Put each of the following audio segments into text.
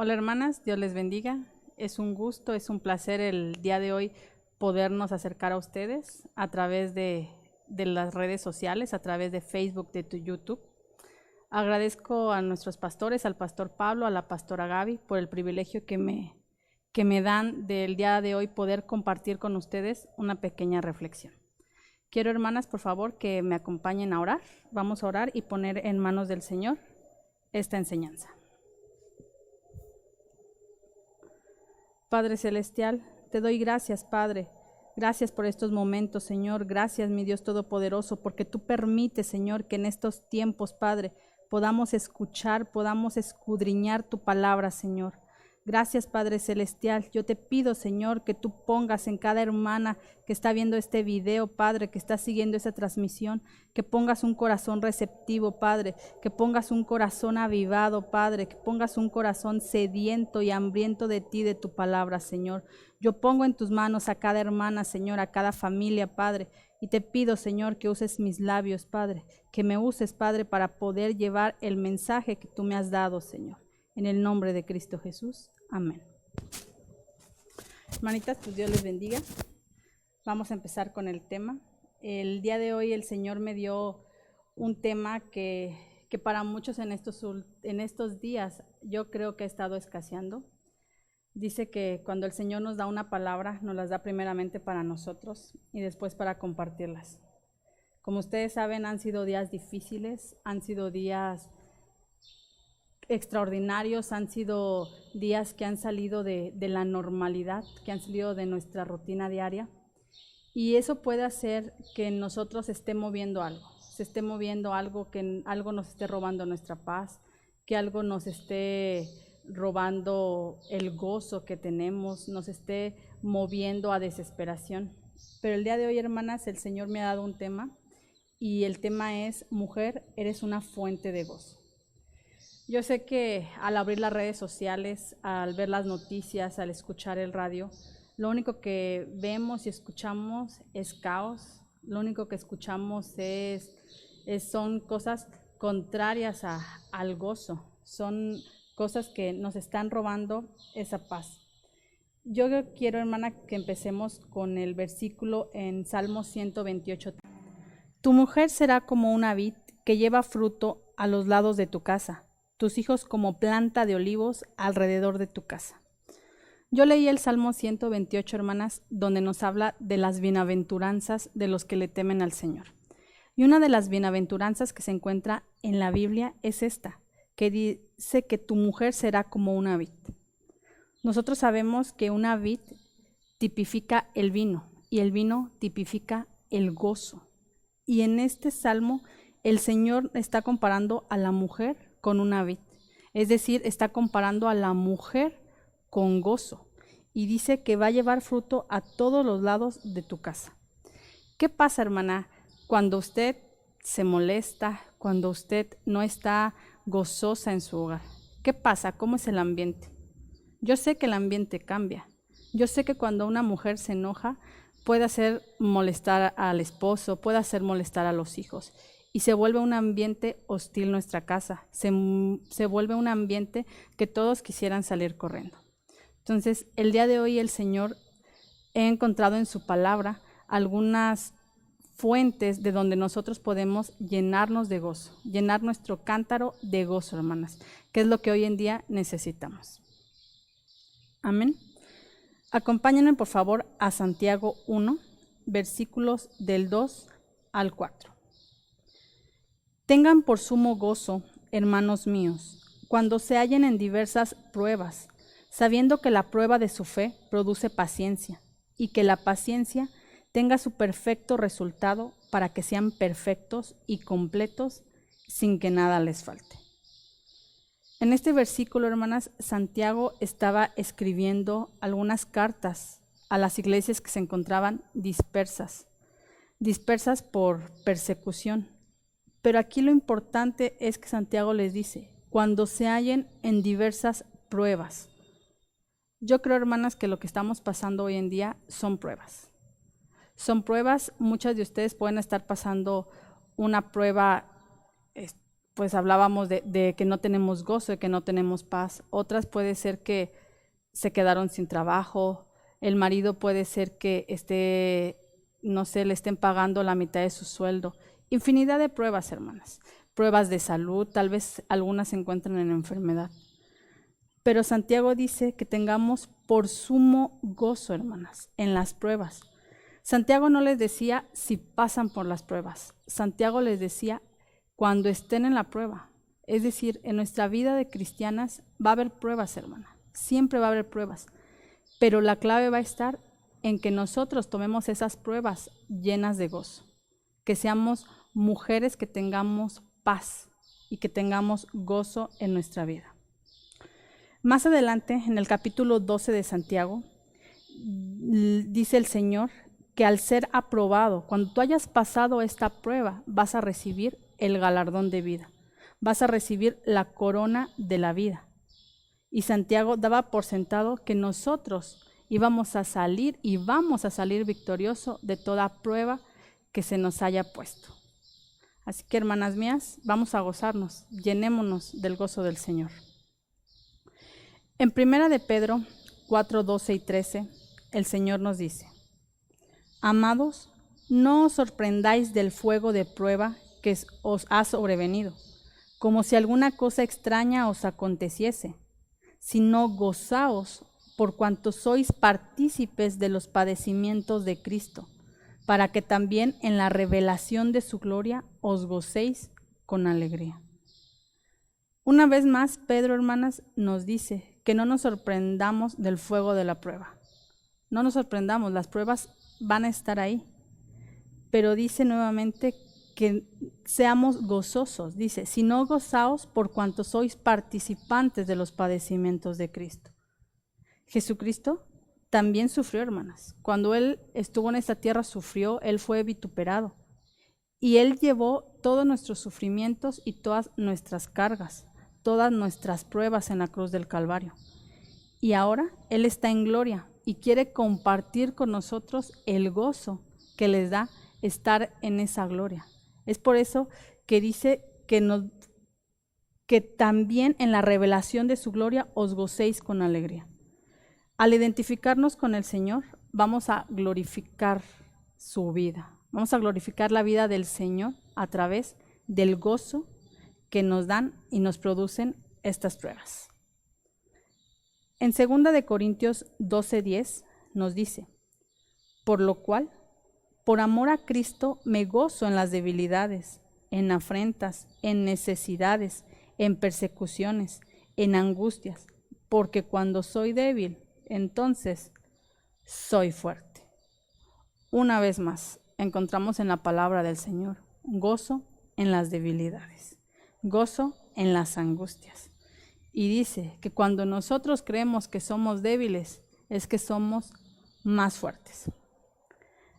Hola hermanas, Dios les bendiga. Es un gusto, es un placer el día de hoy podernos acercar a ustedes a través de las redes sociales, a través de Facebook, de YouTube. Agradezco a nuestros pastores, al pastor Pablo, a la pastora Gaby, por el privilegio que me dan del día de hoy poder compartir con ustedes una pequeña reflexión. Quiero, hermanas, por favor, que me acompañen a orar. Vamos a orar y poner en manos del Señor esta enseñanza. Padre Celestial, te doy gracias, Padre. Gracias por estos momentos, Señor. Gracias, mi Dios Todopoderoso, porque tú permites, Señor, que en estos tiempos, Padre, podamos escuchar, podamos escudriñar tu palabra, Señor. Gracias, Padre Celestial. Yo te pido, Señor, que tú pongas en cada hermana que está viendo este video, Padre, que está siguiendo esa transmisión, que pongas un corazón receptivo, Padre, que pongas un corazón avivado, Padre, que pongas un corazón sediento y hambriento de ti, de tu palabra, Señor. Yo pongo en tus manos a cada hermana, Señor, a cada familia, Padre, y te pido, Señor, que uses mis labios, Padre, que me uses, Padre, para poder llevar el mensaje que tú me has dado, Señor. En el nombre de Cristo Jesús. Amén. Hermanitas, pues Dios les bendiga. Vamos a empezar con el tema. El día de hoy el Señor me dio un tema que para muchos en estos días yo creo que ha estado escaseando. Dice que cuando el Señor nos da una palabra, nos las da primeramente para nosotros y después para compartirlas. Como ustedes saben, han sido días difíciles, han sido días extraordinarios, han sido días que han salido de la normalidad, que han salido de nuestra rutina diaria, y eso puede hacer que en nosotros se esté moviendo algo, que algo nos esté robando nuestra paz, que algo nos esté robando el gozo que tenemos, nos esté moviendo a desesperación. Pero el día de hoy, hermanas, el Señor me ha dado un tema, y el tema es: mujer, eres una fuente de gozo. Yo sé que al abrir las redes sociales, al ver las noticias, al escuchar el radio, lo único que vemos y escuchamos es caos, lo único que escuchamos son cosas contrarias al gozo, son cosas que nos están robando esa paz. Yo quiero, hermana, que empecemos con el versículo en Salmo 128. Tu mujer será como una vid que lleva fruto a los lados de tu casa, tus hijos como planta de olivos alrededor de tu casa. Yo leí el Salmo 128, hermanas, donde nos habla de las bienaventuranzas de los que le temen al Señor. Y una de las bienaventuranzas que se encuentra en la Biblia es esta, que dice que tu mujer será como una vid. Nosotros sabemos que una vid tipifica el vino y el vino tipifica el gozo. Y en este salmo el Señor está comparando a la mujer con una vid, es decir, está comparando a la mujer con gozo, y dice que va a llevar fruto a todos los lados de tu casa. ¿Qué pasa, hermana, cuando usted se molesta, cuando usted no está gozosa en su hogar? ¿Qué pasa? ¿Cómo es el ambiente? Yo sé que el ambiente cambia. Yo sé que cuando una mujer se enoja, puede hacer molestar al esposo, puede hacer molestar a los hijos, y se vuelve un ambiente hostil nuestra casa, se vuelve un ambiente que todos quisieran salir corriendo. Entonces, el día de hoy el Señor he encontrado en su palabra algunas fuentes de donde nosotros podemos llenarnos de gozo, llenar nuestro cántaro de gozo, hermanas, que es lo que hoy en día necesitamos. Amén. Acompáñenme, por favor, a Santiago 1, versículos del 2 al 4. Tengan por sumo gozo, hermanos míos, cuando se hallen en diversas pruebas, sabiendo que la prueba de su fe produce paciencia, y que la paciencia tenga su perfecto resultado para que sean perfectos y completos sin que nada les falte. En este versículo, hermanas, Santiago estaba escribiendo algunas cartas a las iglesias que se encontraban dispersas por persecución. Pero aquí lo importante es que Santiago les dice, cuando se hallen en diversas pruebas. Yo creo, hermanas, que lo que estamos pasando hoy en día son pruebas. Son pruebas, muchas de ustedes pueden estar pasando una prueba pues hablábamos de que no tenemos gozo, de que no tenemos paz. Otras puede ser que se quedaron sin trabajo. El marido puede ser que no sé, le estén pagando la mitad de su sueldo. Infinidad de pruebas, hermanas. Pruebas de salud, tal vez algunas se encuentran en enfermedad. Pero Santiago dice que tengamos por sumo gozo, hermanas, en las pruebas. Santiago no les decía si pasan por las pruebas. Santiago les decía cuando estén en la prueba. Es decir, en nuestra vida de cristianas va a haber pruebas, hermana. Siempre va a haber pruebas. Pero la clave va a estar en que nosotros tomemos esas pruebas llenas de gozo. Que seamos mujeres que tengamos paz y que tengamos gozo en nuestra vida. Más adelante, en el capítulo 12 de Santiago, dice el Señor que al ser aprobado, cuando tú hayas pasado esta prueba, vas a recibir el galardón de vida, vas a recibir la corona de la vida. Y Santiago daba por sentado que nosotros íbamos a salir y vamos a salir victorioso de toda prueba que se nos haya puesto. Así que, hermanas mías, vamos a gozarnos, llenémonos del gozo del Señor. En 1 de Pedro 4, 12 y 13, el Señor nos dice: Amados, no os sorprendáis del fuego de prueba que os ha sobrevenido, como si alguna cosa extraña os aconteciese, sino gozaos por cuanto sois partícipes de los padecimientos de Cristo, para que también en la revelación de su gloria os gocéis con alegría. Una vez más, Pedro, hermanas, nos dice que no nos sorprendamos del fuego de la prueba. No nos sorprendamos, las pruebas van a estar ahí. Pero dice nuevamente que seamos gozosos. Dice, si no gozaos por cuanto sois participantes de los padecimientos de Cristo. Jesucristo también sufrió, hermanas. Cuando Él estuvo en esta tierra sufrió, Él fue vituperado. Y Él llevó todos nuestros sufrimientos y todas nuestras cargas, todas nuestras pruebas en la cruz del Calvario. Y ahora Él está en gloria y quiere compartir con nosotros el gozo que les da estar en esa gloria. Es por eso que dice que también en la revelación de su gloria os gocéis con alegría. Al identificarnos con el Señor, vamos a glorificar su vida. Vamos a glorificar la vida del Señor a través del gozo que nos dan y nos producen estas pruebas. En 2 de Corintios 12:10 nos dice: Por lo cual, por amor a Cristo, me gozo en las debilidades, en afrentas, en necesidades, en persecuciones, en angustias, porque cuando soy débil, entonces soy fuerte. Una vez más, encontramos en la palabra del Señor gozo en las debilidades, gozo en las angustias. Y dice que cuando nosotros creemos que somos débiles, es que somos más fuertes.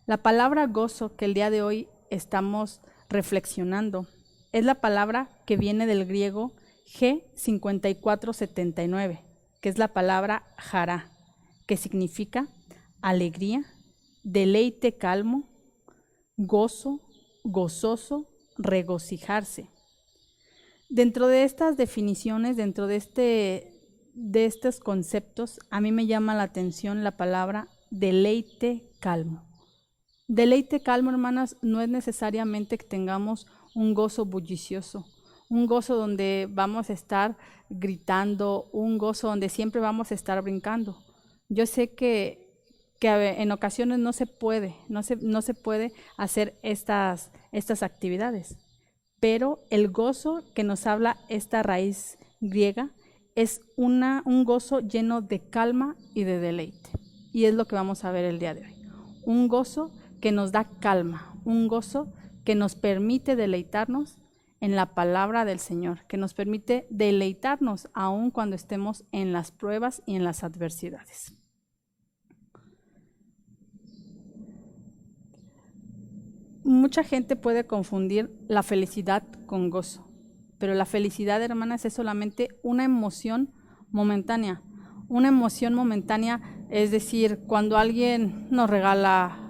La palabra gozo que el día de hoy estamos reflexionando es la palabra que viene del griego G5479, que es la palabra jará, que significa alegría, deleite calmo, gozo, gozoso, regocijarse. Dentro de estas definiciones, dentro de estos conceptos, a mí me llama la atención la palabra deleite calmo. Deleite calmo, hermanas, no es necesariamente que tengamos un gozo bullicioso, un gozo donde vamos a estar gritando, un gozo donde siempre vamos a estar brincando. Yo sé que en ocasiones no se puede hacer estas actividades, pero el gozo que nos habla esta raíz griega es un gozo lleno de calma y de deleite. Y es lo que vamos a ver el día de hoy. Un gozo que nos da calma, un gozo que nos permite deleitarnos en la palabra del Señor, que nos permite deleitarnos aun cuando estemos en las pruebas y en las adversidades. Mucha gente puede confundir la felicidad con gozo, pero la felicidad, hermanas, es solamente una emoción momentánea. Una emoción momentánea, es decir, cuando alguien nos regala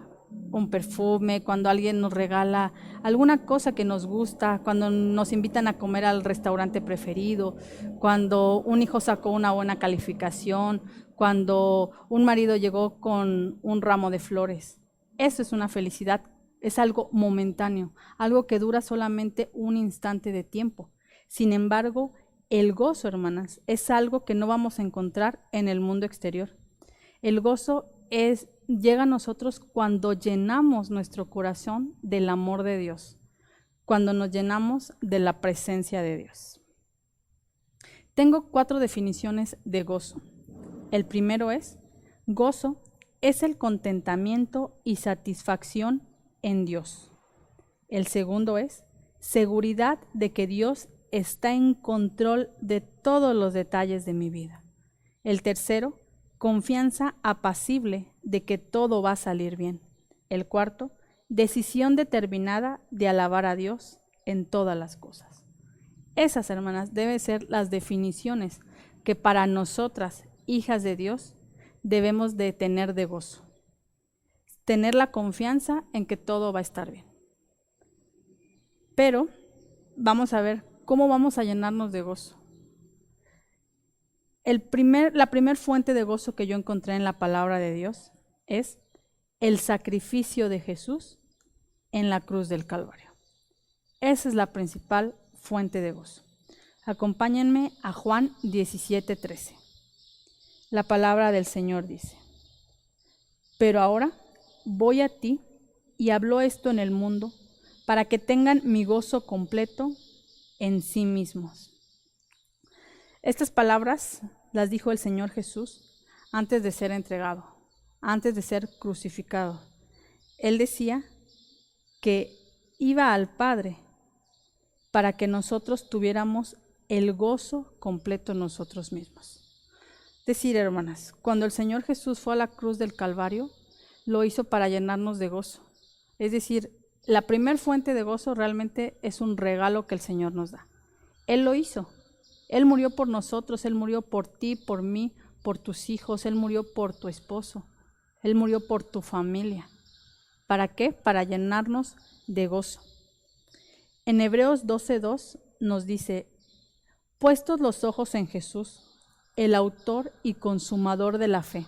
un perfume, cuando alguien nos regala alguna cosa que nos gusta, cuando nos invitan a comer al restaurante preferido, cuando un hijo sacó una buena calificación, cuando un marido llegó con un ramo de flores. Eso es una felicidad, es algo momentáneo, algo que dura solamente un instante de tiempo. Sin embargo, el gozo, hermanas, es algo que no vamos a encontrar en el mundo exterior. El gozo llega a nosotros cuando llenamos nuestro corazón del amor de Dios, cuando nos llenamos de la presencia de Dios. Tengo 4 definiciones de gozo. El primero es: gozo es el contentamiento y satisfacción en Dios. El segundo es seguridad de que Dios está en control de todos los detalles de mi vida. El tercero, confianza apacible de que todo va a salir bien. El cuarto, decisión determinada de alabar a Dios en todas las cosas. Esas, hermanas, deben ser las definiciones que para nosotras, hijas de Dios, debemos de tener de gozo. Tener la confianza en que todo va a estar bien. Pero vamos a ver cómo vamos a llenarnos de gozo. La primer fuente de gozo que yo encontré en la palabra de Dios es el sacrificio de Jesús en la cruz del Calvario. Esa es la principal fuente de gozo. Acompáñenme a Juan 17:13. La palabra del Señor dice: pero ahora voy a ti y hablo esto en el mundo para que tengan mi gozo completo en sí mismos. Estas palabras las dijo el Señor Jesús antes de ser entregado, antes de ser crucificado. Él decía que iba al Padre para que nosotros tuviéramos el gozo completo en nosotros mismos. Es decir, hermanas, cuando el Señor Jesús fue a la cruz del Calvario, lo hizo para llenarnos de gozo. Es decir, la primer fuente de gozo realmente es un regalo que el Señor nos da. Él lo hizo. Él murió por nosotros, Él murió por ti, por mí, por tus hijos, Él murió por tu esposo, Él murió por tu familia. ¿Para qué? Para llenarnos de gozo. En Hebreos 12:2 nos dice: puestos los ojos en Jesús, el autor y consumador de la fe,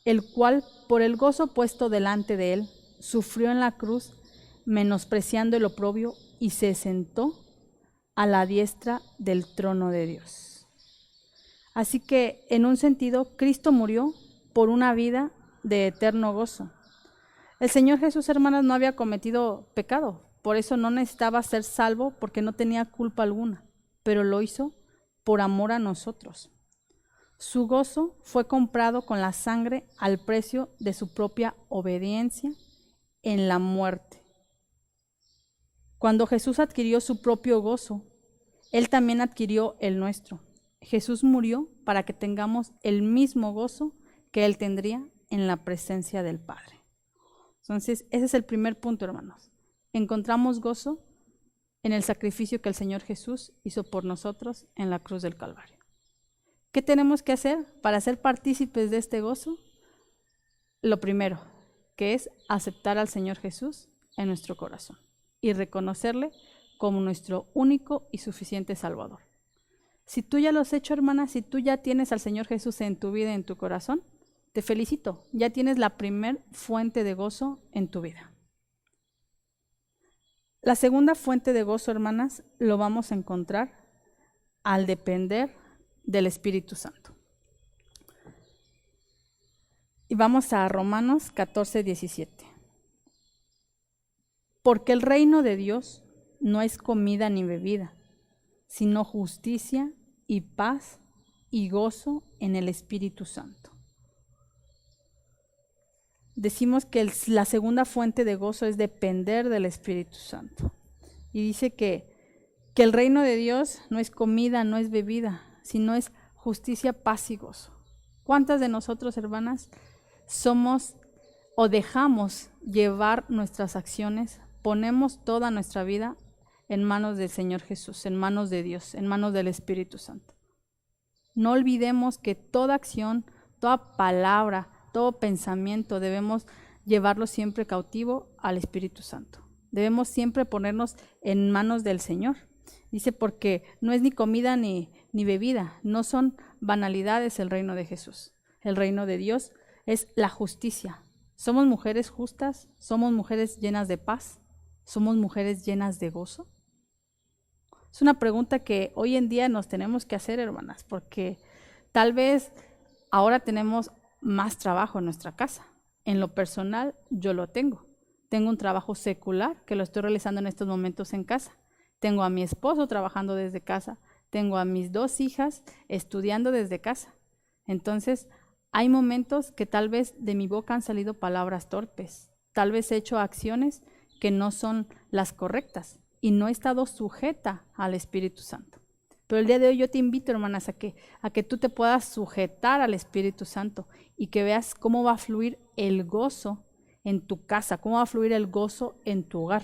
el cual, por el gozo puesto delante de él, sufrió en la cruz, menospreciando el oprobio, y se sentó a la diestra del trono de Dios. Así que, en un sentido, Cristo murió por una vida de eterno gozo. El Señor Jesús, hermanas, no había cometido pecado, por eso no necesitaba ser salvo, porque no tenía culpa alguna, pero lo hizo por amor a nosotros. Su gozo fue comprado con la sangre al precio de su propia obediencia en la muerte. Cuando Jesús adquirió su propio gozo, Él también adquirió el nuestro. Jesús murió para que tengamos el mismo gozo que Él tendría en la presencia del Padre. Entonces, ese es el primer punto, hermanos. Encontramos gozo en el sacrificio que el Señor Jesús hizo por nosotros en la cruz del Calvario. ¿Qué tenemos que hacer para ser partícipes de este gozo? Lo primero, que es aceptar al Señor Jesús en nuestro corazón y reconocerle como nuestro único y suficiente Salvador. Si tú ya lo has hecho, hermana, si tú ya tienes al Señor Jesús en tu vida, en tu corazón, te felicito, ya tienes la primer fuente de gozo en tu vida. La segunda fuente de gozo, hermanas, lo vamos a encontrar al depender del Espíritu Santo. Y vamos a Romanos 14:17. Porque el reino de Dios no es comida ni bebida, sino justicia y paz y gozo en el Espíritu Santo. Decimos que la segunda fuente de gozo es depender del Espíritu Santo. Y dice que el reino de Dios no es comida, no es bebida, sino es justicia, paz y gozo. ¿Cuántas de nosotros, hermanas, somos o dejamos llevar nuestras acciones, ponemos toda nuestra vida en manos del Señor Jesús, en manos de Dios, en manos del Espíritu Santo? No olvidemos que toda acción, toda palabra, todo pensamiento debemos llevarlo siempre cautivo al Espíritu Santo. Debemos siempre ponernos en manos del Señor. Dice, porque no es ni comida ni bebida, no son banalidades el reino de Jesús. El reino de Dios es la justicia. ¿Somos mujeres justas? ¿Somos mujeres llenas de paz? ¿Somos mujeres llenas de gozo? Es una pregunta que hoy en día nos tenemos que hacer, hermanas, porque tal vez ahora tenemos más trabajo en nuestra casa. En lo personal, yo lo tengo. Tengo un trabajo secular que lo estoy realizando en estos momentos en casa. Tengo a mi esposo trabajando desde casa. Tengo a mis 2 hijas estudiando desde casa. Entonces, hay momentos que tal vez de mi boca han salido palabras torpes. Tal vez he hecho acciones que no son las correctas y no he estado sujeta al Espíritu Santo. Pero el día de hoy yo te invito, hermanas, a que tú te puedas sujetar al Espíritu Santo y que veas cómo va a fluir el gozo en tu casa, cómo va a fluir el gozo en tu hogar.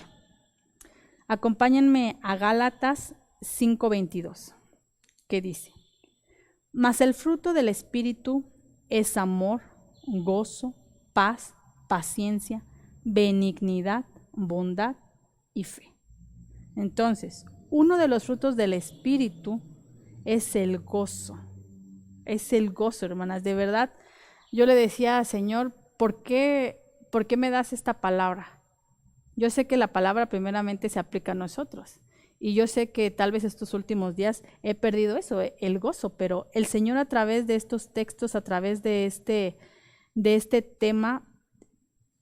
Acompáñenme a Gálatas 5:22, que dice: mas el fruto del Espíritu es amor, gozo, paz, paciencia, benignidad, bondad y fe. Entonces, uno de los frutos del Espíritu es el gozo. Es el gozo, hermanas. De verdad, yo le decía, Señor, ¿por qué me das esta palabra? Yo sé que la palabra primeramente se aplica a nosotros. Y yo sé que tal vez estos últimos días he perdido eso, el gozo, pero el Señor a través de estos textos, a través de este tema,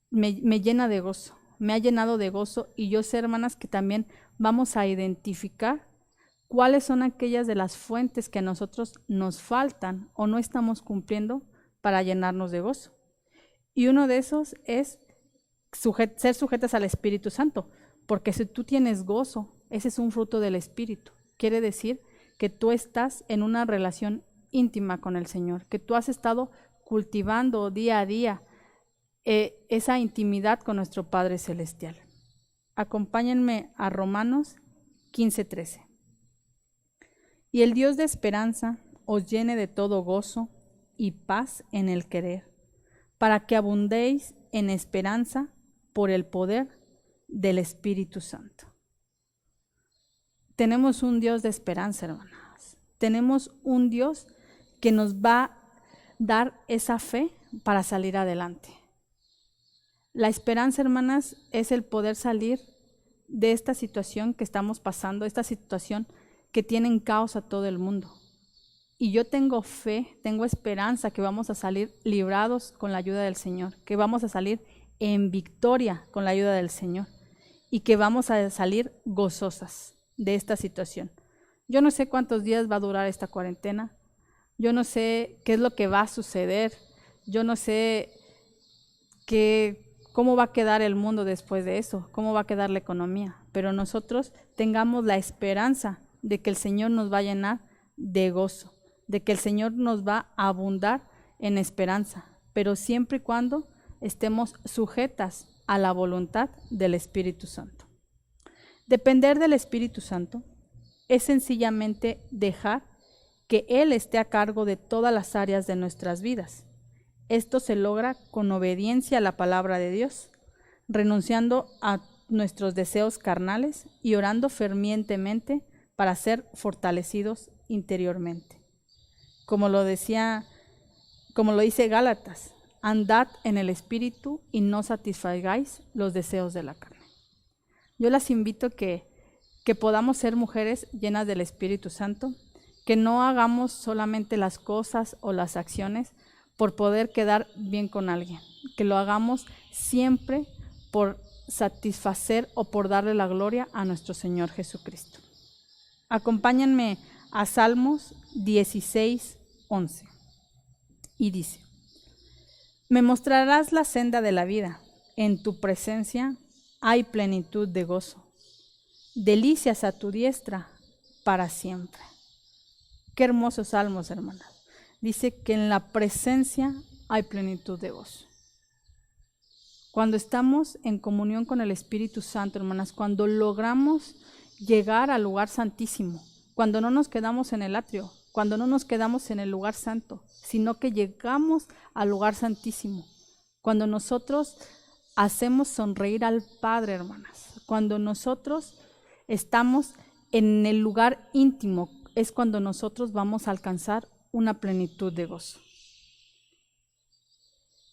me llena de gozo, me ha llenado de gozo. Y yo sé, hermanas, que también vamos a identificar cuáles son aquellas de las fuentes que a nosotros nos faltan o no estamos cumpliendo para llenarnos de gozo. Y uno de esos es ser sujetas al Espíritu Santo, porque si tú tienes gozo, ese es un fruto del Espíritu. Quiere decir que tú estás en una relación íntima con el Señor, que tú has estado cultivando día a día esa intimidad con nuestro Padre Celestial. Acompáñenme a Romanos 15:13. Y el Dios de esperanza os llene de todo gozo y paz en el querer, para que abundéis en esperanza por el poder del Espíritu Santo. Tenemos un Dios de esperanza, hermanas. Tenemos un Dios que nos va a dar esa fe para salir adelante. La esperanza, hermanas, es el poder salir de esta situación que estamos pasando, esta situación que tiene en caos a todo el mundo. Y yo tengo fe, tengo esperanza que vamos a salir librados con la ayuda del Señor, que vamos a salir en victoria con la ayuda del Señor y que vamos a salir gozosas de esta situación. Yo no sé cuántos días va a durar esta cuarentena, yo no sé qué es lo que va a suceder, yo no sé cómo va a quedar el mundo después de eso, cómo va a quedar la economía, pero nosotros tengamos la esperanza de que el Señor nos va a llenar de gozo, de que el Señor nos va a abundar en esperanza, pero siempre y cuando estemos sujetas a la voluntad del Espíritu Santo. Depender del Espíritu Santo es sencillamente dejar que Él esté a cargo de todas las áreas de nuestras vidas. Esto se logra con obediencia a la palabra de Dios, renunciando a nuestros deseos carnales y orando fervientemente para ser fortalecidos interiormente. Como lo dice Gálatas, andad en el Espíritu y no satisfagáis los deseos de la carne. Yo las invito que podamos ser mujeres llenas del Espíritu Santo, que no hagamos solamente las cosas o las acciones por poder quedar bien con alguien, que lo hagamos siempre por satisfacer o por darle la gloria a nuestro Señor Jesucristo. Acompáñenme a Salmos 16:11 y dice: me mostrarás la senda de la vida, en tu presencia hay plenitud de gozo, delicias a tu diestra para siempre. Qué hermosos salmos, hermanas. Dice que en la presencia hay plenitud de gozo. Cuando estamos en comunión con el Espíritu Santo, hermanas, cuando logramos llegar al lugar santísimo, cuando no nos quedamos en el atrio, cuando no nos quedamos en el lugar santo, sino que llegamos al lugar santísimo, cuando nosotros hacemos sonreír al Padre, hermanas. Cuando nosotros estamos en el lugar íntimo, es cuando nosotros vamos a alcanzar una plenitud de gozo.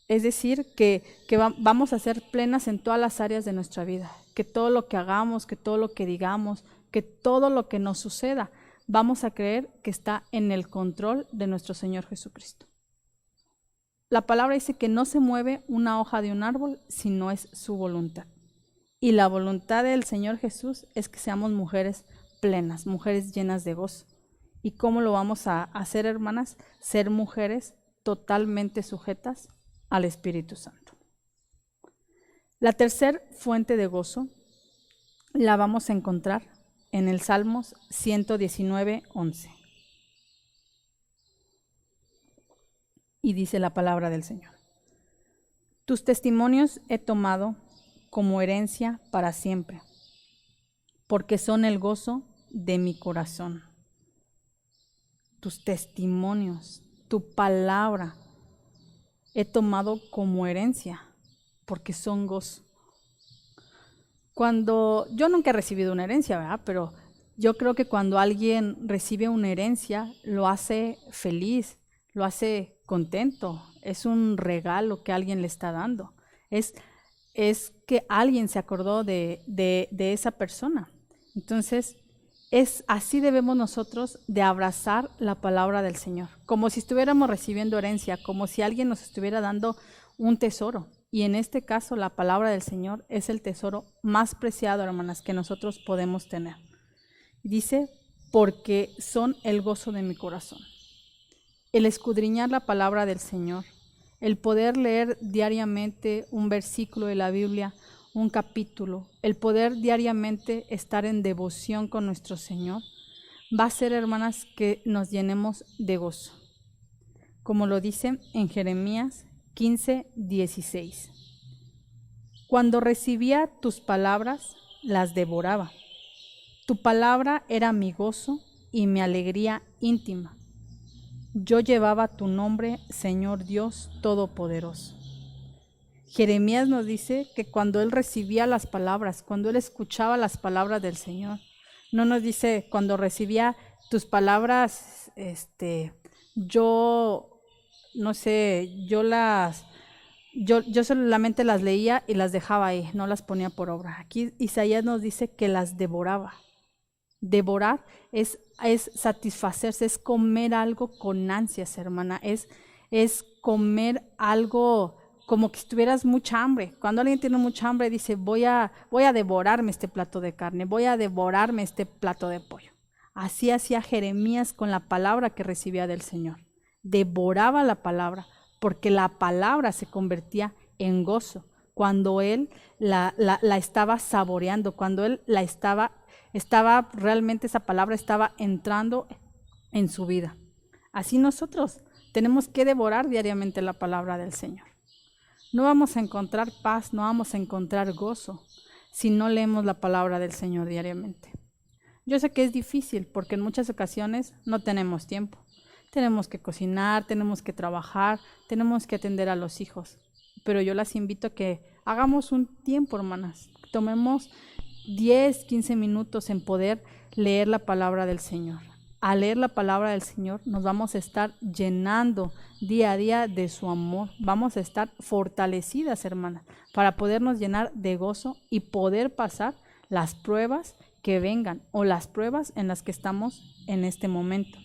Es decir, que vamos a ser plenas en todas las áreas de nuestra vida, que todo lo que hagamos, que todo lo que digamos, que todo lo que nos suceda, vamos a creer que está en el control de nuestro Señor Jesucristo. La palabra dice que no se mueve una hoja de un árbol si no es su voluntad. Y la voluntad del Señor Jesús es que seamos mujeres plenas, mujeres llenas de gozo. ¿Y cómo lo vamos a hacer, hermanas? Ser mujeres totalmente sujetas al Espíritu Santo. La tercera fuente de gozo la vamos a encontrar en el Salmos 119:11. Y dice la palabra del Señor: tus testimonios he tomado como herencia para siempre, porque son el gozo de mi corazón. Tus testimonios, tu palabra, he tomado como herencia, porque son gozo. Cuando yo nunca he recibido una herencia, ¿verdad? Pero yo creo que cuando alguien recibe una herencia, lo hace feliz, lo hace contento. Es un regalo que alguien le está dando. Es que alguien se acordó de esa persona. Entonces, así debemos nosotros de abrazar la palabra del Señor, como si estuviéramos recibiendo herencia, como si alguien nos estuviera dando un tesoro. Y en este caso, la palabra del Señor es el tesoro más preciado, hermanas, que nosotros podemos tener. Dice, porque son el gozo de mi corazón. El escudriñar la palabra del Señor, el poder leer diariamente un versículo de la Biblia, un capítulo, el poder diariamente estar en devoción con nuestro Señor, va a ser, hermanas, que nos llenemos de gozo. Como lo dice en Jeremías 15:16. Cuando recibía tus palabras, las devoraba. Tu palabra era mi gozo y mi alegría íntima. Yo llevaba tu nombre, Señor Dios Todopoderoso. Jeremías nos dice que cuando él recibía las palabras, cuando él escuchaba las palabras del Señor, no nos dice cuando recibía tus palabras, yo solamente las leía y las dejaba ahí, no las ponía por obra. Aquí Isaías nos dice que las devoraba. Devorar es satisfacerse, es comer algo con ansias, hermana, es comer algo como que tuvieras mucha hambre. Cuando alguien tiene mucha hambre dice, voy a devorarme este plato de carne, voy a devorarme este plato de pollo. Así hacía Jeremías con la palabra que recibía del Señor. Devoraba la palabra, porque la palabra se convertía en gozo cuando él la estaba saboreando, cuando él la estaba realmente, esa palabra estaba entrando en su vida. Así nosotros tenemos que devorar diariamente la palabra del Señor. No vamos a encontrar paz, no vamos a encontrar gozo si no leemos la palabra del Señor diariamente. Yo sé que es difícil porque en muchas ocasiones no tenemos tiempo. Tenemos que cocinar, tenemos que trabajar, tenemos que atender a los hijos. Pero yo las invito a que hagamos un tiempo, hermanas. Tomemos 10, 15 minutos en poder leer la palabra del Señor. Al leer la palabra del Señor nos vamos a estar llenando día a día de su amor. Vamos a estar fortalecidas, hermanas, para podernos llenar de gozo y poder pasar las pruebas que vengan o las pruebas en las que estamos en este momento.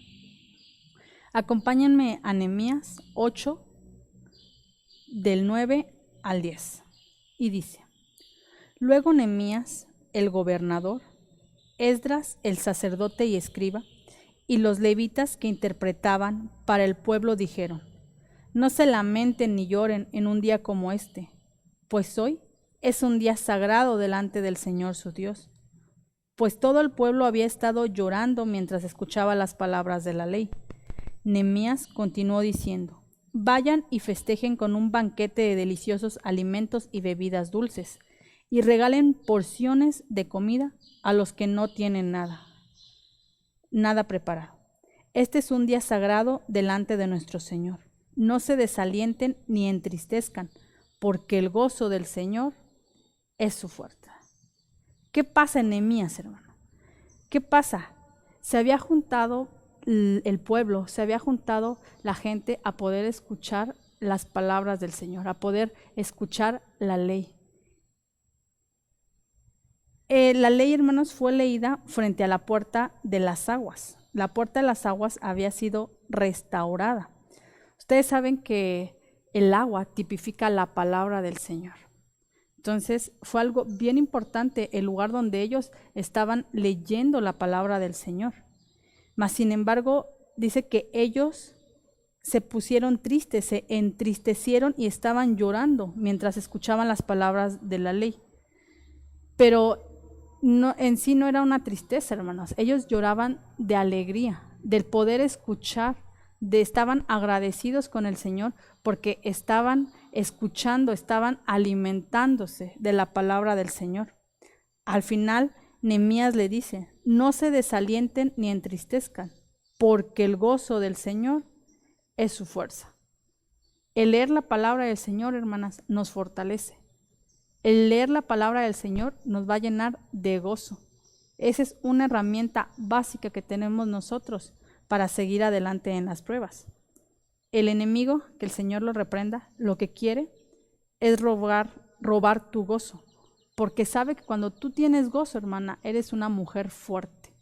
Acompáñenme a Nehemías 8, del 9 al 10. Y dice: luego Nehemías, el gobernador, Esdras, el sacerdote y escriba, y los levitas que interpretaban para el pueblo dijeron: no se lamenten ni lloren en un día como este, pues hoy es un día sagrado delante del Señor su Dios. Pues todo el pueblo había estado llorando mientras escuchaba las palabras de la ley. Nehemías continuó diciendo: vayan y festejen con un banquete de deliciosos alimentos y bebidas dulces, y regalen porciones de comida a los que no tienen nada preparado. Este es un día sagrado delante de nuestro Señor. No se desalienten ni entristezcan, porque el gozo del Señor es su fuerza. ¿Qué pasa en Nehemías, hermano? ¿Qué pasa? Se había juntado el pueblo, se había juntado la gente a poder escuchar las palabras del Señor, a poder escuchar la ley. La ley, hermanos, fue leída frente a la puerta de las aguas. La puerta de las aguas había sido restaurada. Ustedes saben que el agua tipifica la palabra del Señor. Entonces fue algo bien importante el lugar donde ellos estaban leyendo la palabra del Señor. Mas sin embargo, dice que ellos se pusieron tristes, se entristecieron y estaban llorando mientras escuchaban las palabras de la ley. Pero no, en sí no era una tristeza, hermanos. Ellos lloraban de alegría, del poder escuchar, estaban agradecidos con el Señor porque estaban escuchando, estaban alimentándose de la palabra del Señor. Al final, Nehemías le dice, no se desalienten ni entristezcan, porque el gozo del Señor es su fuerza. El leer la palabra del Señor, hermanas, nos fortalece. El leer la palabra del Señor nos va a llenar de gozo. Esa es una herramienta básica que tenemos nosotros para seguir adelante en las pruebas. El enemigo, que el Señor lo reprenda, lo que quiere es robar tu gozo, porque sabe que cuando tú tienes gozo, hermana, eres una mujer fuerte.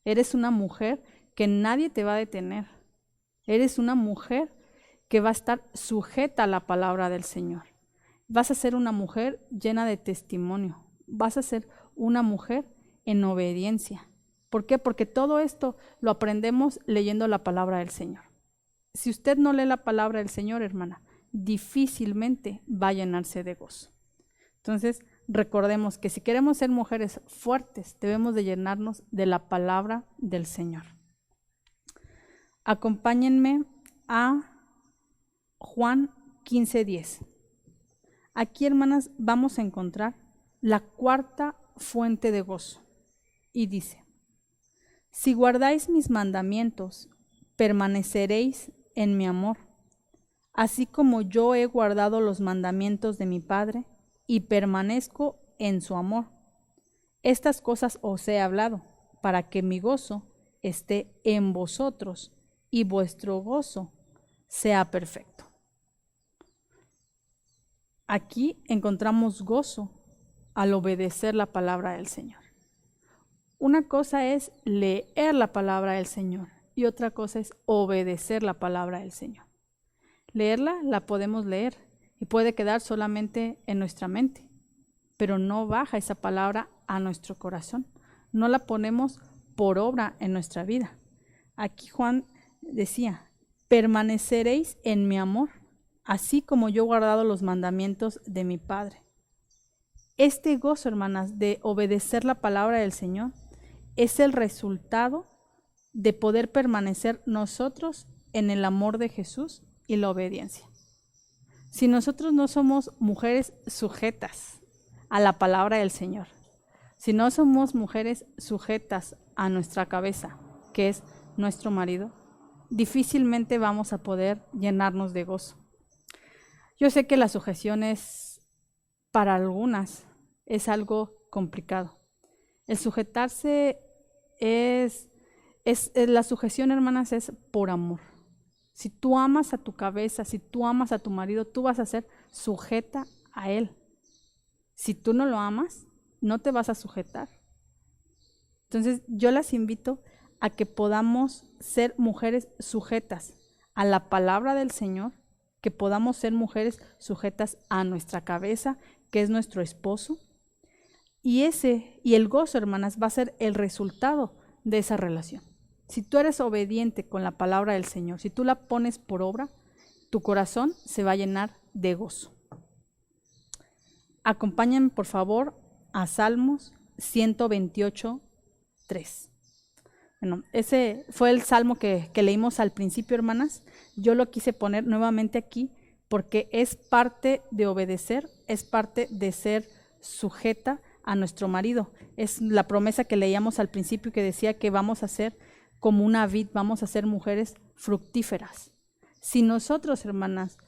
Eres una mujer que nadie te va a detener. Eres una mujer que va a estar sujeta a la palabra del Señor. Vas a ser una mujer llena de testimonio. Vas a ser una mujer en obediencia. ¿Por qué? Porque todo esto lo aprendemos leyendo la palabra del Señor. Si usted no lee la palabra del Señor, hermana, difícilmente va a llenarse de gozo. Entonces, recordemos que si queremos ser mujeres fuertes, debemos de llenarnos de la palabra del Señor. Acompáñenme a Juan 15:10. Aquí, hermanas, vamos a encontrar la cuarta fuente de gozo. Y dice, si guardáis mis mandamientos, permaneceréis en mi amor, así como yo he guardado los mandamientos de mi Padre y permanezco en su amor. Estas cosas os he hablado, para que mi gozo esté en vosotros y vuestro gozo sea perfecto. Aquí encontramos gozo al obedecer la palabra del Señor. Una cosa es leer la palabra del Señor y otra cosa es obedecer la palabra del Señor. Leerla la podemos leer y puede quedar solamente en nuestra mente, pero no baja esa palabra a nuestro corazón. No la ponemos por obra en nuestra vida. Aquí Juan decía, permaneceréis en mi amor, así como yo he guardado los mandamientos de mi Padre. Este gozo, hermanas, de obedecer la palabra del Señor es el resultado de poder permanecer nosotros en el amor de Jesús y la obediencia. Si nosotros no somos mujeres sujetas a la palabra del Señor, si no somos mujeres sujetas a nuestra cabeza, que es nuestro marido, difícilmente vamos a poder llenarnos de gozo. Yo sé que la sujeción es, para algunas, es algo complicado. El sujetarse la sujeción, hermanas, es por amor. Si tú amas a tu cabeza, si tú amas a tu marido, tú vas a ser sujeta a él. Si tú no lo amas, no te vas a sujetar. Entonces, yo las invito a que podamos ser mujeres sujetas a la palabra del Señor, que podamos ser mujeres sujetas a nuestra cabeza, que es nuestro esposo. Y el gozo, hermanas, va a ser el resultado de esa relación. Si tú eres obediente con la palabra del Señor, si tú la pones por obra, tu corazón se va a llenar de gozo. Acompáñenme, por favor, a Salmos 128:3. Bueno, ese fue el salmo que leímos al principio, hermanas. Yo lo quise poner nuevamente aquí porque es parte de obedecer, es parte de ser sujeta a nuestro marido. Es la promesa que leíamos al principio que decía que vamos a ser como una vid, vamos a ser mujeres fructíferas. Si nosotros, hermanas,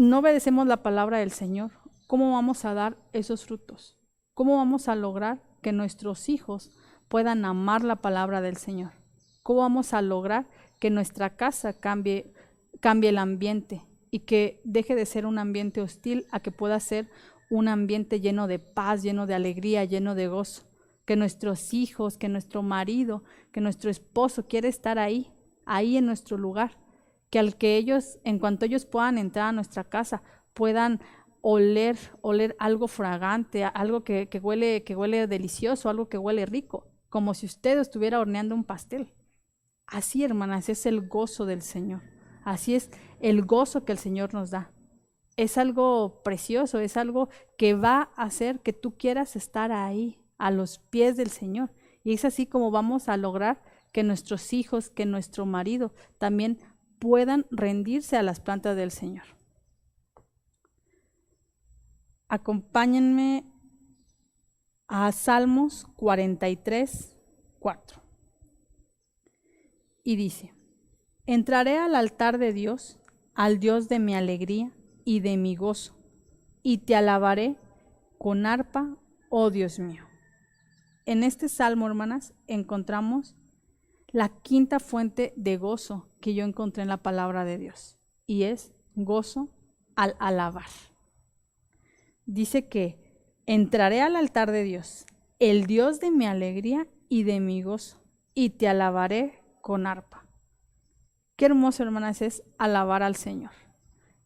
no obedecemos la palabra del Señor, ¿cómo vamos a dar esos frutos? ¿Cómo vamos a lograr que nuestros hijos puedan amar la palabra del Señor? ¿Cómo vamos a lograr que nuestra casa cambie el ambiente y que deje de ser un ambiente hostil a que pueda ser un ambiente lleno de paz, lleno de alegría, lleno de gozo? Que nuestros hijos, que nuestro marido, que nuestro esposo quiere estar ahí en nuestro lugar. Que en cuanto ellos puedan entrar a nuestra casa, puedan oler algo fragante, algo que huele delicioso, algo que huele rico, como si usted estuviera horneando un pastel. Así, hermanas, es el gozo del Señor. Así es el gozo que el Señor nos da. Es algo precioso, es algo que va a hacer que tú quieras estar ahí, a los pies del Señor. Y es así como vamos a lograr que nuestros hijos, que nuestro marido también puedan rendirse a las plantas del Señor. Acompáñenme a Salmos 43, 4. Y dice: entraré al altar de Dios, al Dios de mi alegría y de mi gozo, y te alabaré con arpa, oh Dios mío. En este salmo, hermanas, encontramos la quinta fuente de gozo que yo encontré en la palabra de Dios, y es gozo al alabar. Dice que entraré al altar de Dios, el Dios de mi alegría y de mi gozo, y te alabaré con arpa. Qué hermoso, hermanas, es alabar al Señor.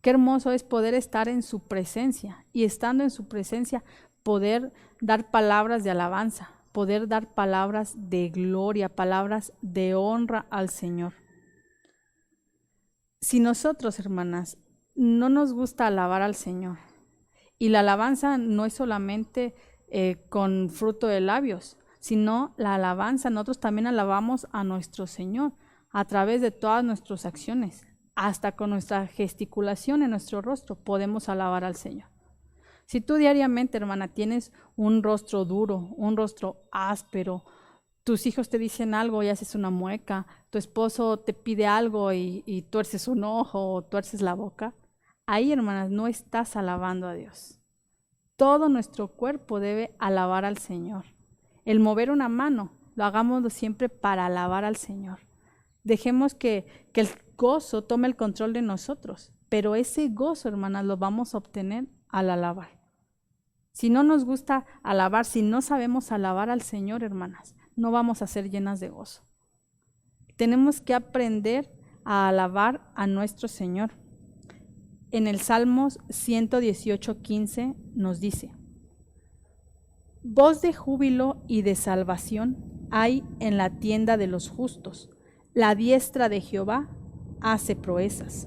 Qué hermoso es poder estar en su presencia, y estando en su presencia poder dar palabras de alabanza, poder dar palabras de gloria, palabras de honra al Señor. Si nosotros, hermanas, no nos gusta alabar al Señor, y la alabanza no es solamente con fruto de labios, sino la alabanza, nosotros también alabamos a nuestro Señor a través de todas nuestras acciones, hasta con nuestra gesticulación en nuestro rostro podemos alabar al Señor. Si tú diariamente, hermana, tienes un rostro duro, un rostro áspero, tus hijos te dicen algo y haces una mueca, tu esposo te pide algo y tuerces un ojo o tuerces la boca, ahí, hermanas, no estás alabando a Dios. Todo nuestro cuerpo debe alabar al Señor. El mover una mano, lo hagamos siempre para alabar al Señor. Dejemos que el gozo tome el control de nosotros, pero ese gozo, hermanas, lo vamos a obtener al alabar. Si no nos gusta alabar, si no sabemos alabar al Señor, hermanas, no vamos a ser llenas de gozo. Tenemos que aprender a alabar a nuestro Señor. En el Salmos 118:15 nos dice: voz de júbilo y de salvación hay en la tienda de los justos. La diestra de Jehová hace proezas.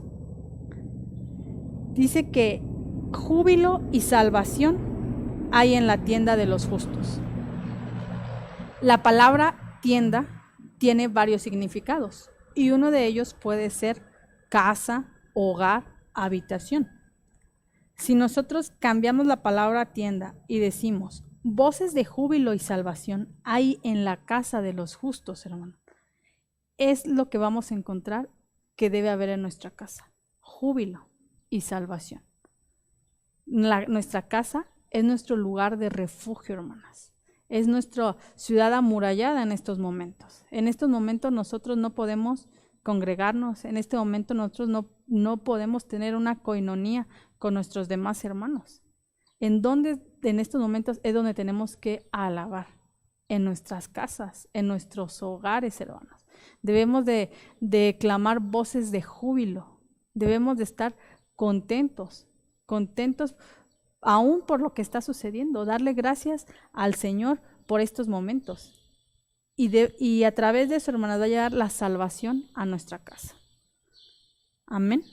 Dice que júbilo y salvación hay en la tienda de los justos. La palabra tienda tiene varios significados y uno de ellos puede ser casa, hogar, habitación. Si nosotros cambiamos la palabra tienda y decimos voces de júbilo y salvación hay en la casa de los justos, hermano, es lo que vamos a encontrar que debe haber en nuestra casa: júbilo y salvación. Nuestra casa es nuestro lugar de refugio, hermanas. Es nuestra ciudad amurallada en estos momentos. En estos momentos nosotros no podemos congregarnos, en este momento nosotros no podemos tener una coinonía con nuestros demás hermanos. En estos momentos es donde tenemos que alabar, en nuestras casas, en nuestros hogares, hermanos. Debemos de clamar voces de júbilo, debemos de estar contentos aún por lo que está sucediendo, darle gracias al Señor por estos momentos. Y a través de eso, hermanos, va a llegar la salvación a nuestra casa. Amén.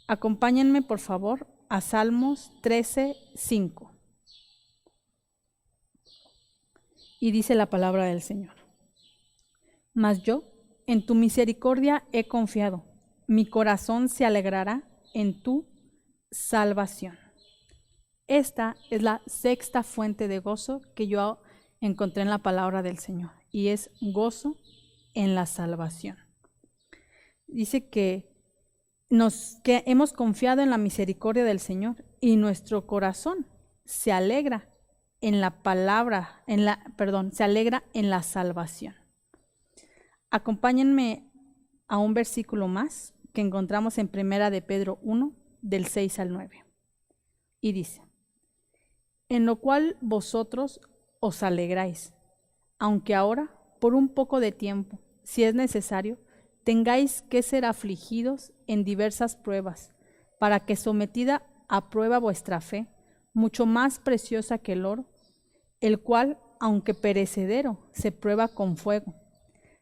Acompáñenme, por favor, a Salmos 13:5. Y dice la palabra del Señor: mas yo en tu misericordia he confiado, mi corazón se alegrará en tu salvación. Esta es la sexta fuente de gozo que yo encontré en la palabra del Señor, y es gozo en la salvación. Dice que que hemos confiado en la misericordia del Señor y nuestro corazón se alegra en la palabra, se alegra en la salvación. Acompáñenme a un versículo más que encontramos en 1 de Pedro 1, del 6 al 9. Y dice: en lo cual vosotros os alegráis, aunque ahora, por un poco de tiempo, si es necesario, tengáis que ser afligidos en diversas pruebas, para que sometida a prueba vuestra fe, mucho más preciosa que el oro, el cual, aunque perecedero, se prueba con fuego,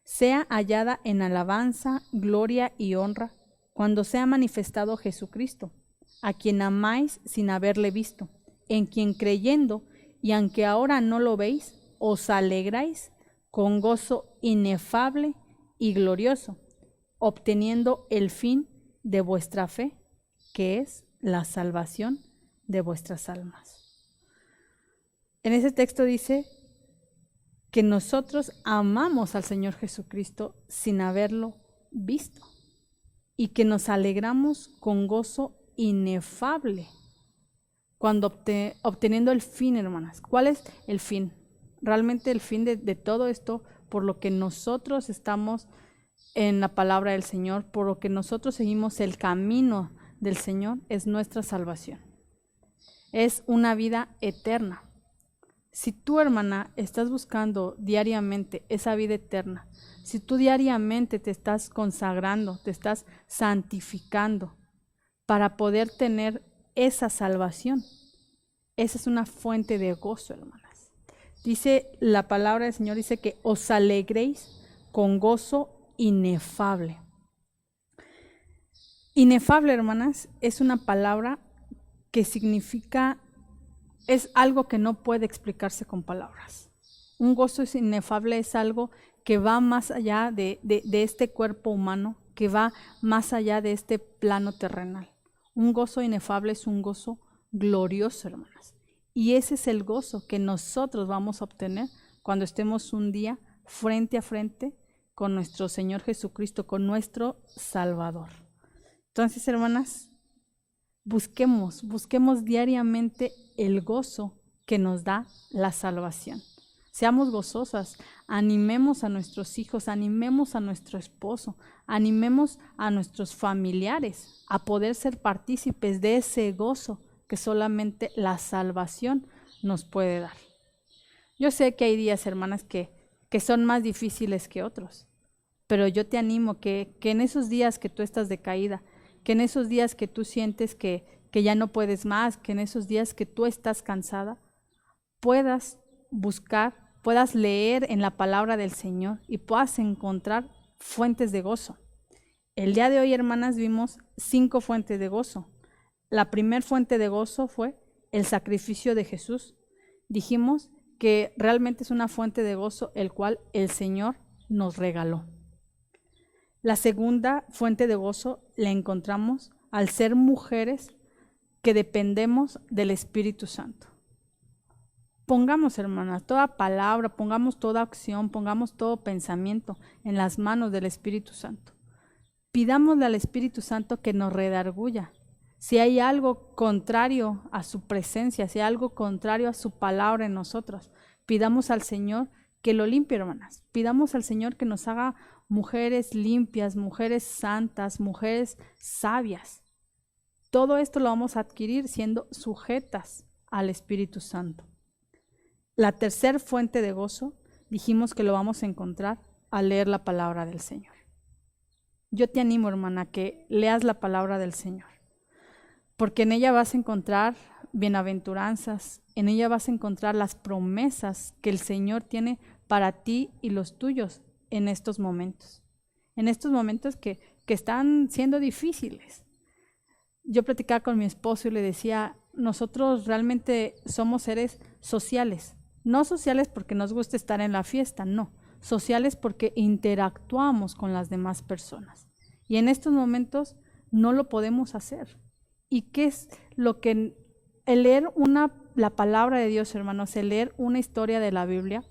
sea hallada en alabanza, gloria y honra, cuando sea manifestado Jesucristo, a quien amáis sin haberle visto, en quien creyendo, y aunque ahora no lo veis, os alegráis con gozo inefable y glorioso, obteniendo el fin de vuestra fe, que es la salvación de vuestras almas. En ese texto dice que nosotros amamos al Señor Jesucristo sin haberlo visto y que nos alegramos con gozo inefable cuando obteniendo el fin, hermanas. ¿Cuál es el fin? Realmente el fin de todo esto, por lo que nosotros estamos en la palabra del Señor, por lo que nosotros seguimos el camino del Señor, es nuestra salvación. Es una vida eterna. Si tú, hermana, estás buscando diariamente esa vida eterna, si tú diariamente te estás consagrando, te estás santificando para poder tener esa salvación, esa es una fuente de gozo, hermanas. Dice la palabra del Señor, dice que os alegréis con gozo inefable. Inefable, hermanas, es una palabra que significa, es algo que no puede explicarse con palabras. Un gozo inefable es algo que va más allá de este cuerpo humano, que va más allá de este plano terrenal. Un gozo inefable es un gozo glorioso, hermanas. Y ese es el gozo que nosotros vamos a obtener cuando estemos un día frente a frente con nuestro Señor Jesucristo, con nuestro Salvador. Entonces, hermanas, busquemos diariamente el gozo que nos da la salvación. Seamos gozosas, animemos a nuestros hijos, animemos a nuestro esposo, animemos a nuestros familiares a poder ser partícipes de ese gozo que solamente la salvación nos puede dar. Yo sé que hay días, hermanas, que son más difíciles que otros, pero yo te animo que en esos días que tú estás decaída, que en esos días que tú sientes que ya no puedes más, que en esos días que tú estás cansada, puedas buscar, puedas leer en la palabra del Señor y puedas encontrar fuentes de gozo. El día de hoy, hermanas, vimos 5 fuentes de gozo. La primera fuente de gozo fue el sacrificio de Jesús. Dijimos que realmente es una fuente de gozo el cual el Señor nos regaló. La segunda fuente de gozo la encontramos al ser mujeres que dependemos del Espíritu Santo. Pongamos, hermanas, toda palabra, pongamos toda acción, pongamos todo pensamiento en las manos del Espíritu Santo. Pidámosle al Espíritu Santo que nos redarguya. Si hay algo contrario a su presencia, si hay algo contrario a su palabra en nosotros, pidamos al Señor que lo limpie, hermanas. Pidamos al Señor que nos haga mujeres limpias, mujeres santas, mujeres sabias. Todo esto lo vamos a adquirir siendo sujetas al Espíritu Santo. La tercera fuente de gozo, dijimos que lo vamos a encontrar al leer la palabra del Señor. Yo te animo, hermana, que leas la palabra del Señor, porque en ella vas a encontrar bienaventuranzas, en ella vas a encontrar las promesas que el Señor tiene para ti y los tuyos en estos momentos que están siendo difíciles. Yo platicaba con mi esposo y le decía, nosotros realmente somos seres sociales, no sociales porque nos gusta estar en la fiesta, no, sociales porque interactuamos con las demás personas. Y en estos momentos no lo podemos hacer. ¿Y qué es lo que el leer la palabra de Dios, hermanos, el leer una historia de la Biblia,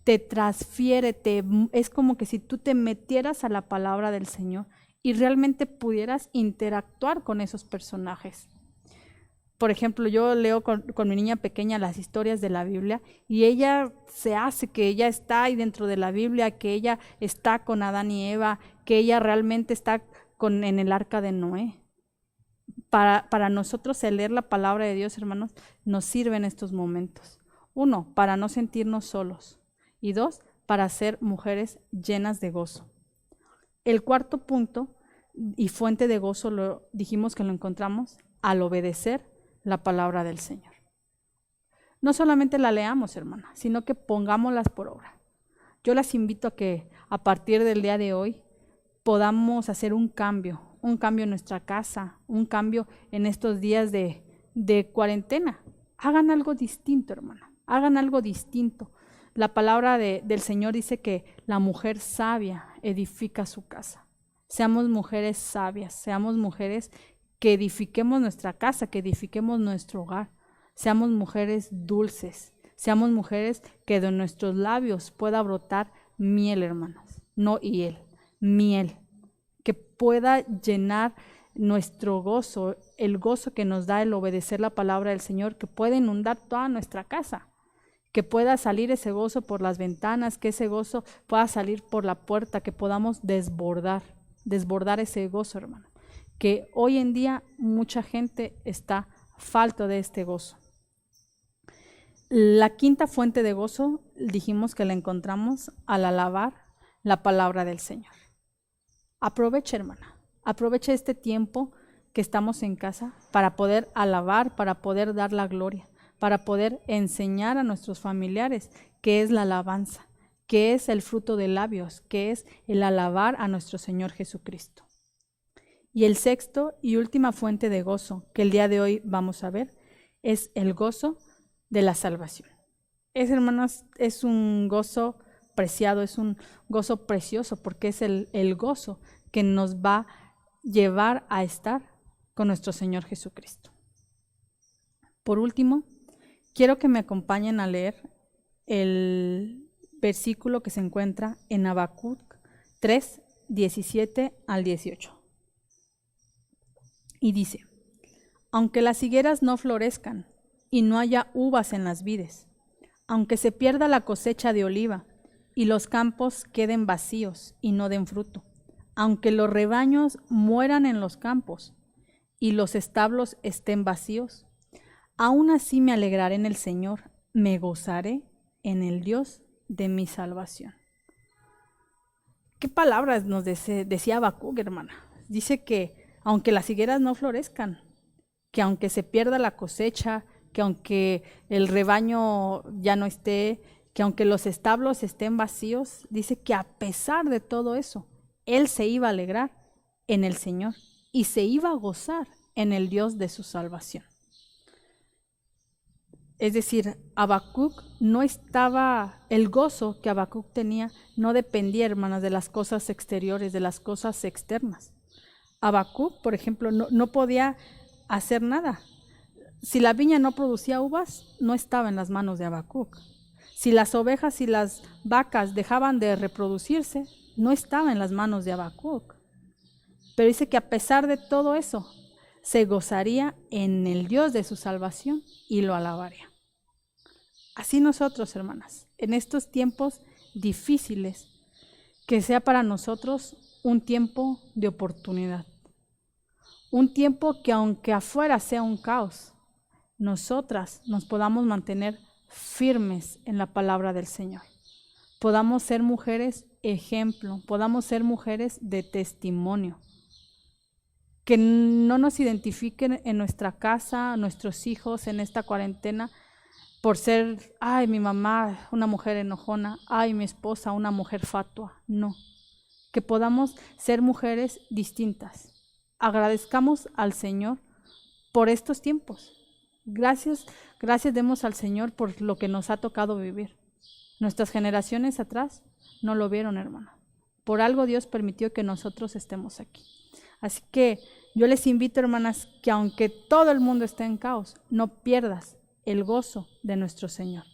te transfiere, es como que si tú te metieras a la palabra del Señor y realmente pudieras interactuar con esos personajes. Por ejemplo, yo leo con mi niña pequeña las historias de la Biblia y ella se hace que ella está ahí dentro de la Biblia, que ella está con Adán y Eva, que ella realmente está en el arca de Noé. Para nosotros el leer la palabra de Dios, hermanos, nos sirve en estos momentos. 1, para no sentirnos solos. Y 2, para ser mujeres llenas de gozo. El cuarto punto y fuente de gozo, dijimos que lo encontramos al obedecer la palabra del Señor. No solamente la leamos, hermana, sino que pongámoslas por obra. Yo las invito a que a partir del día de hoy podamos hacer un cambio en nuestra casa, un cambio en estos días de cuarentena. Hagan algo distinto, hermana, hagan algo distinto. La palabra del Señor dice que la mujer sabia edifica su casa. Seamos mujeres sabias, seamos mujeres que edifiquemos nuestra casa, que edifiquemos nuestro hogar. Seamos mujeres dulces, seamos mujeres que de nuestros labios pueda brotar miel, hermanas, no hiel, miel, que pueda llenar nuestro gozo, el gozo que nos da el obedecer la palabra del Señor, que pueda inundar toda nuestra casa, que pueda salir ese gozo por las ventanas, que ese gozo pueda salir por la puerta, que podamos desbordar ese gozo, hermano. Que hoy en día mucha gente está falto de este gozo. La quinta fuente de gozo, dijimos que la encontramos al alabar la palabra del Señor. Aproveche, hermana, aproveche este tiempo que estamos en casa para poder alabar, para poder dar la gloria, para poder enseñar a nuestros familiares qué es la alabanza, qué es el fruto de labios, qué es el alabar a nuestro Señor Jesucristo. Y el sexto y última fuente de gozo que el día de hoy vamos a ver es el gozo de la salvación. Hermanos, es un gozo preciado, es un gozo precioso porque es el gozo que nos va a llevar a estar con nuestro Señor Jesucristo. Por último, quiero que me acompañen a leer el versículo que se encuentra en Habacuc 3, 17 al 18. Y dice: aunque las higueras no florezcan y no haya uvas en las vides, aunque se pierda la cosecha de oliva y los campos queden vacíos y no den fruto, aunque los rebaños mueran en los campos y los establos estén vacíos, aún así me alegraré en el Señor, me gozaré en el Dios de mi salvación. ¿Qué palabras nos decía Habacuc, hermana? Dice que aunque las higueras no florezcan, que aunque se pierda la cosecha, que aunque el rebaño ya no esté, que aunque los establos estén vacíos, dice que a pesar de todo eso, él se iba a alegrar en el Señor y se iba a gozar en el Dios de su salvación. Es decir, Habacuc no estaba, el gozo que Habacuc tenía no dependía, hermanas, de las cosas exteriores, de las cosas externas. Habacuc, por ejemplo, no podía hacer nada. Si la viña no producía uvas, no estaba en las manos de Habacuc. Si las ovejas y las vacas dejaban de reproducirse, no estaba en las manos de Habacuc. Pero dice que a pesar de todo eso, se gozaría en el Dios de su salvación y lo alabaría. Así nosotros, hermanas, en estos tiempos difíciles, que sea para nosotros un tiempo de oportunidad. Un tiempo que aunque afuera sea un caos, nosotras nos podamos mantener firmes en la palabra del Señor. Podamos ser mujeres ejemplo, podamos ser mujeres de testimonio. Que no nos identifiquen en nuestra casa, nuestros hijos en esta cuarentena, por ser, ay, mi mamá, una mujer enojona, ay, mi esposa, una mujer fatua. No, que podamos ser mujeres distintas. Agradezcamos al Señor por estos tiempos. Gracias demos al Señor por lo que nos ha tocado vivir. Nuestras generaciones atrás no lo vieron, hermano. Por algo Dios permitió que nosotros estemos aquí. Así que yo les invito, hermanas, que aunque todo el mundo esté en caos, no pierdas el gozo de nuestro Señor.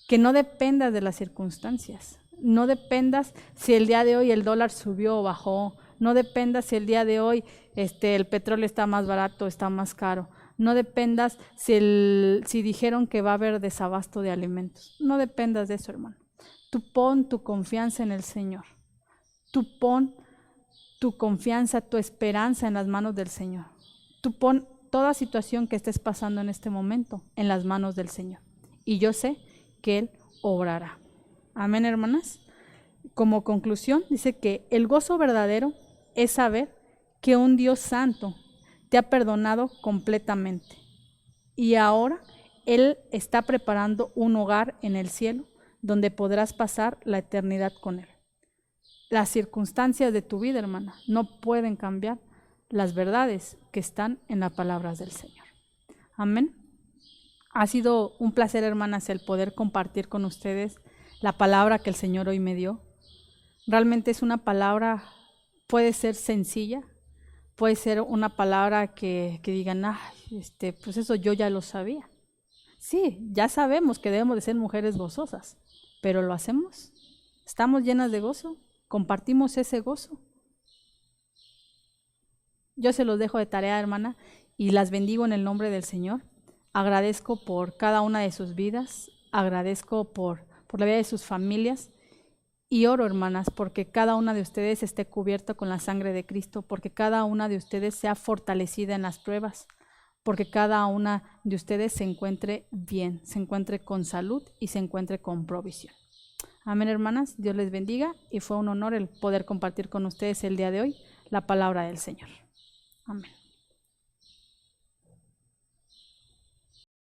Que no dependas de las circunstancias. No dependas si el día de hoy el dólar subió o bajó. No dependas si el día de hoy el petróleo está más barato, está más caro. No dependas si dijeron que va a haber desabasto de alimentos. No dependas de eso, hermano. Tú pon tu confianza en el Señor. Tú pon tu confianza, tu esperanza en las manos del Señor. Tú pon toda situación que estés pasando en este momento en las manos del Señor. Y yo sé que Él obrará. Amén, hermanas. Como conclusión, dice que el gozo verdadero es saber que un Dios santo te ha perdonado completamente. Y ahora Él está preparando un hogar en el cielo donde podrás pasar la eternidad con Él. Las circunstancias de tu vida, hermana, no pueden cambiar las verdades que están en las palabras del Señor. Amén. Ha sido un placer, hermanas, el poder compartir con ustedes la palabra que el Señor hoy me dio. Realmente es una palabra, puede ser sencilla, puede ser una palabra que digan, pues eso yo ya lo sabía. Sí, ya sabemos que debemos de ser mujeres gozosas, pero ¿lo hacemos? ¿Estamos llenas de gozo? ¿Compartimos ese gozo? Yo se los dejo de tarea, hermana, y las bendigo en el nombre del Señor. Agradezco por cada una de sus vidas, agradezco por la vida de sus familias y oro, hermanas, porque cada una de ustedes esté cubierta con la sangre de Cristo, porque cada una de ustedes sea fortalecida en las pruebas, porque cada una de ustedes se encuentre bien, se encuentre con salud y se encuentre con provisión. Amén, hermanas, Dios les bendiga y fue un honor el poder compartir con ustedes el día de hoy la palabra del Señor. Amén.